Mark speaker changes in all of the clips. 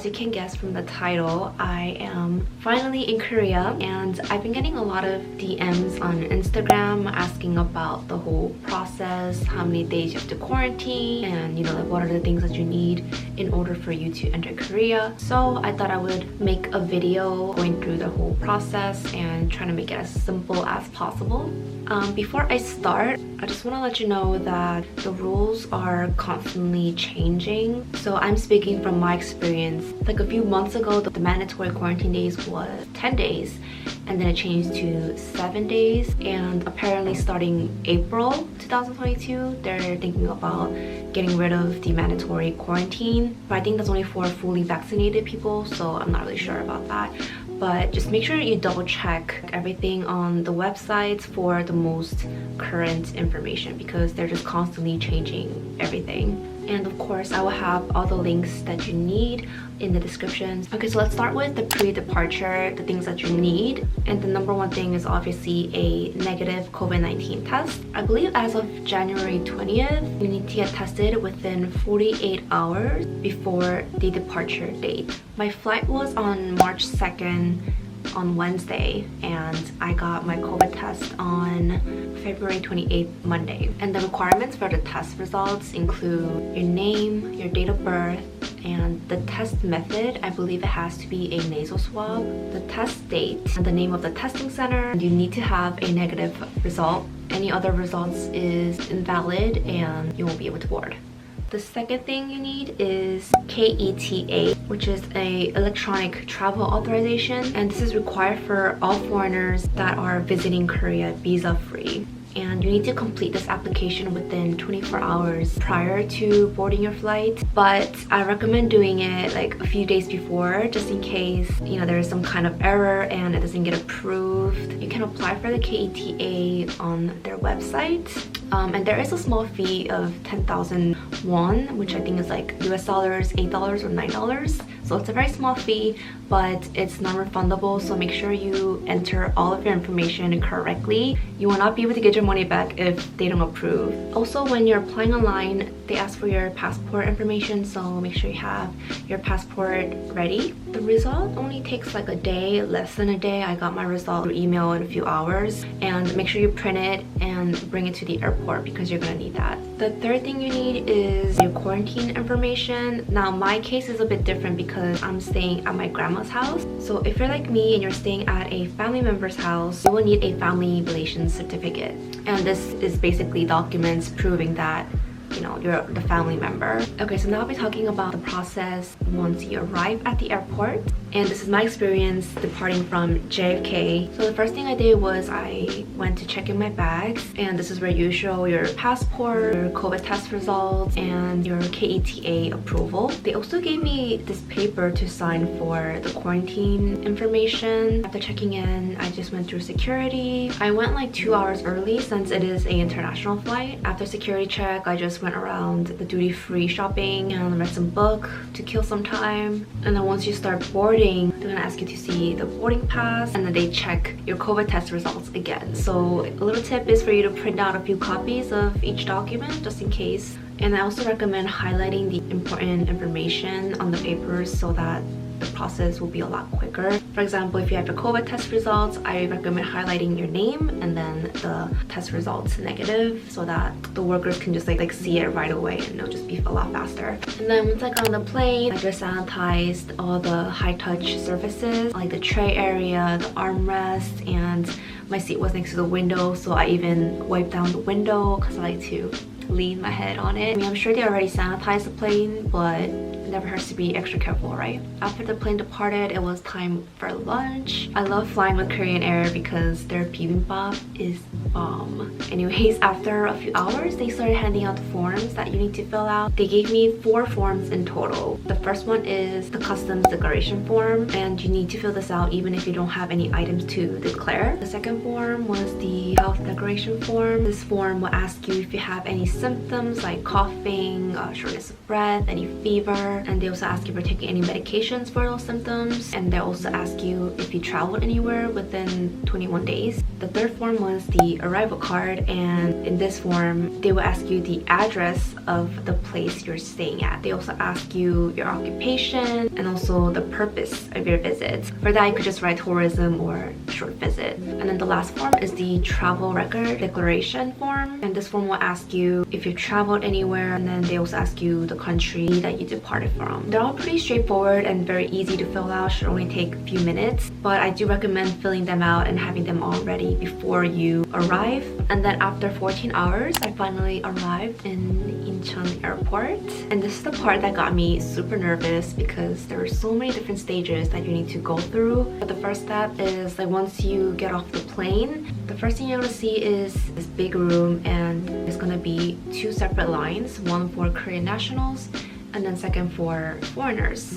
Speaker 1: as you can guess from the title, I am finally in Korea, and I've been getting a lot of DMs on Instagram asking about the whole process, how many days you have to quarantine, and like what are the things that you need in order for you to enter Korea. So I thought I would make a video going through the whole process and trying to make it as simple as possible. Before I start, I just want to let you know that the rules are constantly changing. So I'm speaking from my experience. Like a few months ago, the mandatory quarantine days was 10 days, and then it changed to 7 days. And apparently starting April 2022, they're thinking about getting rid of the mandatory quarantine. But I think that's only for fully vaccinated people, so I'm not really sure about that. But just make sure you double check everything on the websites for the most current information, because they're just constantly changing everything. And of course, I will have all the links that you need in the description. Okay, so let's start with the pre-departure, the things that you need. And the number one thing is obviously a negative COVID-19 test. I believe as of January 20th, you need to get tested within 48 hours before the departure date. My flight was on March 2nd on Wednesday, and I got my COVID test on February 28th, Monday. And the requirements for the test results include your name, your date of birth, and the test method. I believe it has to be a nasal swab, the test date, and the name of the testing center. You need to have a negative result. Any other results is invalid and you won't be able to board. The second thing you need is K-ETA, which is a electronic travel authorization, and this is required for all foreigners that are visiting Korea visa-free. And you need to complete this application within 24 hours prior to boarding your flight. But I recommend doing it like a few days before, just in case there is some kind of error and it doesn't get approved. You can apply for the K-ETA on their website. And there is a small fee of 10,000 won, which I think is like US dollars, $8 or $9. So it's a very small fee, but it's non-refundable. So make sure you enter all of your information correctly. You will not be able to get your money back if they don't approve. Also, when you're applying online, they ask for your passport information, so make sure you have your passport ready. The result only takes like a day, less than a day. I got my result through email in a few hours. And make sure you print it and bring it to the airport, because you're gonna need that. The third thing you need is your quarantine information. Now my case is a bit different because I'm staying at my grandma's house. So if you're like me and you're staying at a family member's house, you will need a family relations certificate. And this is basically documents proving that you're the family member. Okay, so now I'll be talking about the process once you arrive at the airport. And this is my experience departing from JFK. So the first thing I did was I went to check in my bags, and this is where you show your passport, your COVID test results, and your K-ETA approval. They also gave me this paper to sign for the quarantine information. After checking in, I just went through security. I went like 2 hours early since it is an international flight. After security check, I just went around the duty-free shopping and read some book to kill some time. And then once you start boarding, they're gonna ask you to see the boarding pass, and then they check your COVID test results again. So a little tip is for you to print out a few copies of each document just in case. And I also recommend highlighting the important information on the papers so that the process will be a lot quicker. For example, if you have your COVID test results, I recommend highlighting your name and then the test results negative, so that the workers can just like see it right away, and it'll just be a lot faster. And then once I got on the plane, I just sanitized all the high-touch surfaces, like the tray area, the armrest, and my seat was next to the window, so I even wiped down the window because I like to lean my head on it. I mean, I'm sure they already sanitized the plane, but it never hurts to be extra careful, right? After the plane departed, it was time for lunch. I love flying with Korean Air because their bibimbap is bomb. Anyways, after a few hours, they started handing out the forms that you need to fill out. They gave me 4 forms in total. The first one is the customs declaration form, and you need to fill this out even if you don't have any items to declare. The second form was the health declaration form. This form will ask you if you have any symptoms like coughing, shortness of breath, any fever. anywhere, and they also ask you if you're taking any medications for those symptoms, and they also ask you if you traveled anywhere within 21 days. The third form was the arrival card, and in this form they will ask you the address of the place you're staying at. They also ask you your occupation and also the purpose of your visit. For that, you could just write tourism or short visit. And then the last form is the travel record declaration form, and this form will ask you if you've traveled anywhere, and then they also ask you the country that you departed from. They're all pretty straightforward and very easy to fill out, should only take a few minutes, but I do recommend filling them out and having them all ready before you arrive. And then after 14 hours, I finally arrived in Incheon airport, and this is the part that got me super nervous because there are so many different stages that you need to go through. But the first step is like once you get off the plane, the first thing you're gonna see is this big room, and it's gonna be two separate lines, one for Korean nationals and then second for foreigners.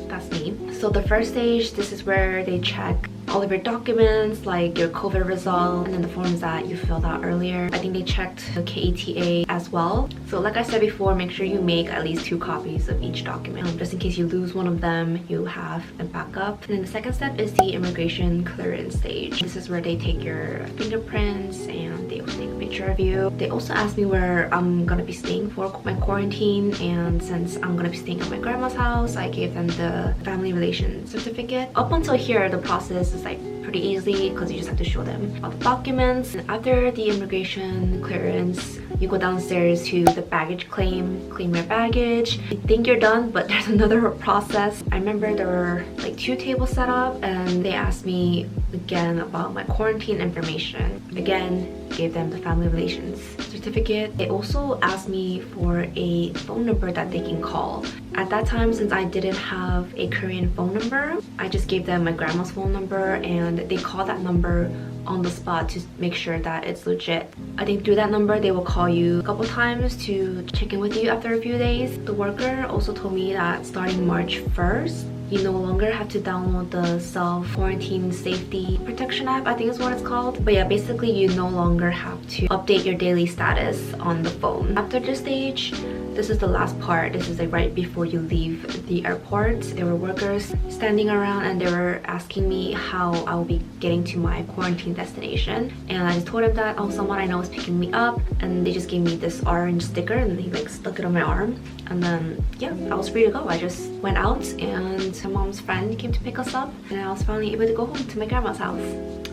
Speaker 1: That's me. So the first stage, this is where they check all of your documents, like your COVID result, and then the forms that you filled out earlier. I think they checked the K-ETA as well. So like I said before, make sure you make at least 2 copies of each document. Just in case you lose one of them, you have a backup. And then the second step is the immigration clearance stage. This is where they take your fingerprints and they also take a picture of you. They also asked me where I'm gonna be staying for my quarantine, and since I'm gonna be staying at my grandma's house, I gave them the family relation certificate. Up until here, the process is like pretty easy because you just have to show them all the documents. And after the immigration clearance, you go downstairs to the baggage claim your baggage. You think you're done, but there's another process. I remember there were like 2 tables set up, and they asked me again about my quarantine information. Again, gave them the family relations certificate. They also asked me for a phone number that they can call. At that time, since I didn't have a Korean phone number, I just gave them my grandma's phone number, and they called that number on the spot to make sure that it's legit. I think through that number, they will call you a couple times to check in with you after a few days. The worker also told me that starting March 1st, you no longer have to download the self-quarantine safety protection app, I think is what it's called. But yeah, basically you no longer have to update your daily status on the phone. After this stage, this is the last part. This is like right before you leave the airport. There were workers standing around and they were asking me how I will be getting to my quarantine destination. And I just told them that, oh, someone I know is picking me up, and they just gave me this orange sticker and they like stuck it on my arm. And then yeah, I was free to go. I just went out and my mom's friend came to pick us up, and I was finally able to go home to my grandma's house.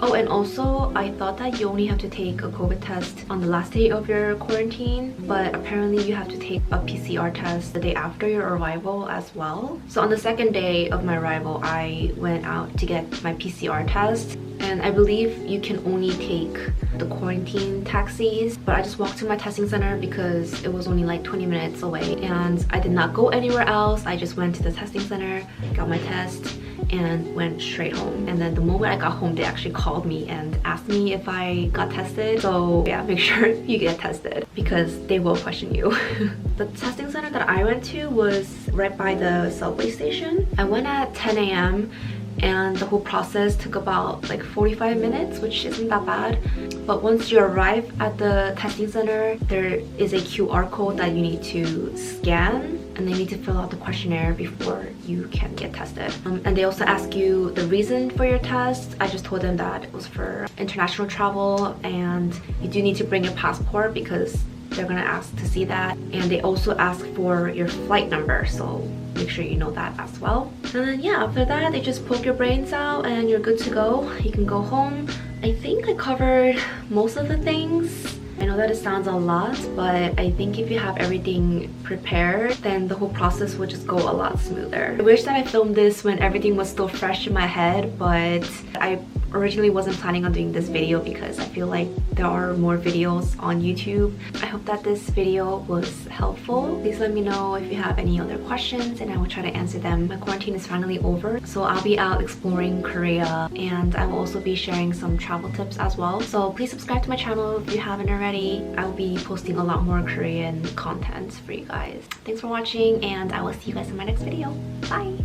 Speaker 1: Oh, and also I thought that you only have to take a COVID test on the last day of your quarantine, but apparently you have to take a PCR test the day after your arrival as well. So on the second day of my arrival, I went out to get my PCR test, and I believe you can only take the quarantine taxis, but I just walked to my testing center because it was only like 20 minutes away, and I did not go anywhere else. I just went to the testing center, got my test, and went straight home. And then the moment I got home, they actually called me and asked me if I got tested. So yeah, make sure you get tested because they will question you. The testing center that I went to was right by the subway station. I went at 10 a.m. and the whole process took about like 45 minutes, which isn't that bad. But once you arrive at the testing center, there is a QR code that you need to scan, and they need to fill out the questionnaire before you can get tested. And they also ask you the reason for your test. I just told them that it was for international travel, and you do need to bring your passport because they're gonna ask to see that. And they also ask for your flight number, so make sure you know that as well. And then yeah, after that, they just poke your brains out and you're good to go. You can go home. I think I covered most of the things. I know that it sounds a lot, but I think if you have everything prepared, then the whole process will just go a lot smoother. I wish that I filmed this when everything was still fresh in my head, but I originally wasn't planning on doing this video because I feel like there are more videos on YouTube. I hope that this video was helpful. Please let me know if you have any other questions and I will try to answer them. My quarantine is finally over, so I'll be out exploring Korea, and I will also be sharing some travel tips as well. So please subscribe to my channel if you haven't already. I will be posting a lot more Korean content for you guys. Thanks for watching, and I will see you guys in my next video. Bye!